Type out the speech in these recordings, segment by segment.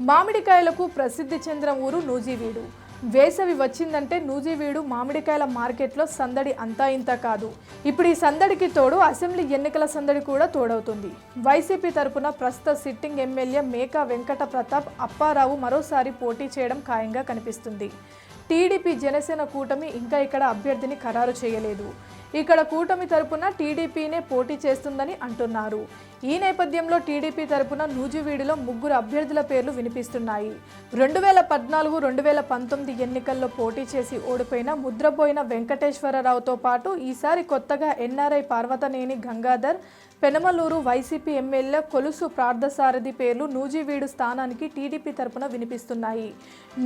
మామిడికాయలకు ప్రసిద్ధి చెందిన ఊరు నూజివీడు. వేసవి వచ్చిందంటే నూజివీడు మామిడికాయల మార్కెట్లో సందడి అంతా ఇంత కాదు. ఇప్పుడు ఈ సందడికి తోడు అసెంబ్లీ ఎన్నికల సందడి కూడా తోడవుతుంది. వైసీపీ తరపున ప్రస్తుత సిట్టింగ్ ఎమ్మెల్యే మేకా వెంకట ప్రతాప్ అప్పారావు మరోసారి పోటీ చేయడం ఖాయంగా కనిపిస్తుంది. టీడీపీ జనసేన కూటమి ఇంకా ఇక్కడ అభ్యర్థిని ఖరారు చేయలేదు. ఇక్కడ కూటమి తరపున టీడీపీనే పోటీ చేస్తుందని అంటున్నారు. ఈ నేపథ్యంలో టీడీపీ తరపున నూజివీడులో 3 అభ్యర్థుల పేర్లు వినిపిస్తున్నాయి. 2014-2019 ఎన్నికల్లో పోటీ చేసి ఓడిపోయిన ముద్రబోయిన వెంకటేశ్వరరావుతో పాటు ఈసారి కొత్తగా NRI Parvathaneni Gangadhar, Penamaluru YCP MLA Kolusu Parthasarathi పేర్లు నూజివీడు స్థానానికి టీడీపీ తరపున వినిపిస్తున్నాయి.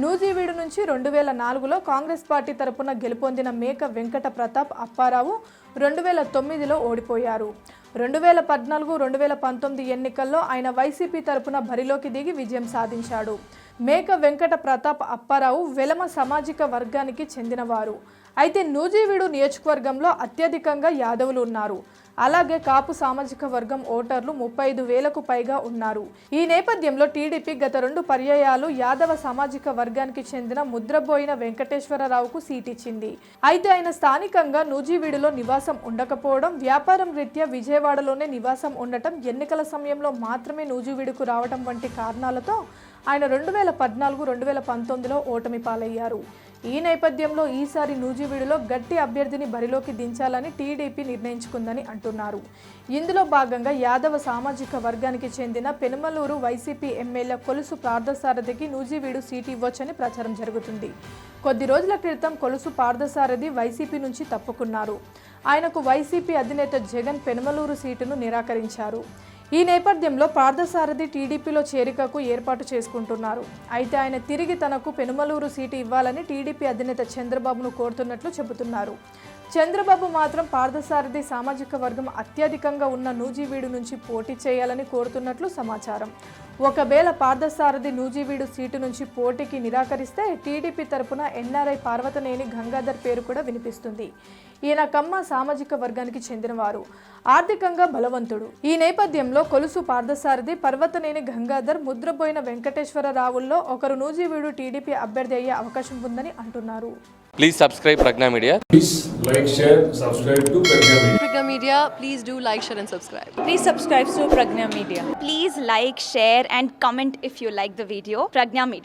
నూజివీడు నుంచి 2004లో కాంగ్రెస్ పార్టీ తరపున గెలుపొందిన మేక వెంకట ప్రతాప్ అప్పారావు 2009లో ఓడిపోయారు. 2014-2019 ఎన్నికల్లో ఆయన వైసీపీ తరపున బరిలోకి దిగి విజయం సాధించాడు. మేక వెంకట ప్రతాప్ అప్పారావు వెలమ సామాజిక వర్గానికి చెందినవారు. అయితే నూజివీడు నియోజకవర్గంలో అత్యధికంగా యాదవులు ఉన్నారు. అలాగే కాపు సామాజిక వర్గం ఓటర్లు 35,000కు పైగా ఉన్నారు. ఈ నేపథ్యంలో టీడీపీ గత 2 పర్యాయాలు యాదవ సామాజిక వర్గానికి చెందిన ముద్రబోయిన వెంకటేశ్వరరావుకు సీట్ ఇచ్చింది. అయితే ఆయన స్థానికంగా నూజివీడులో నివాసం ఉండకపోవడం, వ్యాపారం రీత్యా విజయవాడలోనే నివాసం ఉండటం, ఎన్నికల సమయంలో మాత్రమే నూజివీడుకు రావడం వంటి కారణాలతో ఆయన 2014-2019లో ఓటమి పాలయ్యారు. ఈ నేపథ్యంలో ఈసారి నూజివీడులో గట్టి అభ్యర్థిని బరిలోకి దించాలని టీడీపీ నిర్ణయించుకుందని అంటున్నారు. ఇందులో భాగంగా యాదవ సామాజిక వర్గానికి చెందిన పెనమలూరు వైసీపీ ఎమ్మెల్యే కొలుసు పార్థసారథికి నూజివీడు సీటు ఇవ్వొచ్చని ప్రచారం జరుగుతుంది. కొద్ది రోజుల క్రితం కొలుసు పార్థసారథి వైసీపీ నుంచి తప్పుకున్నారు. ఆయనకు వైసీపీ అధినేత జగన్ పెనమలూరు సీటును నిరాకరించారు. ఈ నేపథ్యంలో పార్థసారథి టీడీపీలో చేరికకు ఏర్పాటు చేసుకుంటున్నారు. అయితే ఆయన తిరిగి తనకు పెనుమలూరు సీటు ఇవ్వాలని టీడీపీ అధినేత చంద్రబాబును కోరుతున్నట్లు చెబుతున్నారు. చంద్రబాబు మాత్రం పార్థసారథి సామాజిక వర్గం అత్యధికంగా ఉన్న నూజివీడు నుంచి పోటీ చేయాలని కోరుతున్నట్లు సమాచారం. ఒకవేళ పార్థసారథి నూజివీడు సీటు నుంచి పోటీకి నిరాకరిస్తే టీడీపీ తరపున ఎన్ఆర్ఐ పార్వతనేని గంగాధర్ పేరు కూడా వినిపిస్తుంది. ఈయన కమ్మ సామాజిక వర్గానికి చెందినవారు, ఆర్థికంగా బలవంతుడు. ఈ నేపథ్యంలో కొలుసు పార్థసారథి, పర్వతనేని గంగాధర్, ముద్రబోయిన వెంకటేశ్వరరావుల్లో ఒకరు నూజివీడు టీడీపీ అభ్యర్థి అయ్యే అవకాశం ఉందని అంటున్నారు. Please subscribe Pragna Media. Please like, share, subscribe to Pragna Media. Pragna Media, please do like, share and subscribe. Please subscribe to Pragna Media. Please like, share and comment if you like the video. Pragna Media.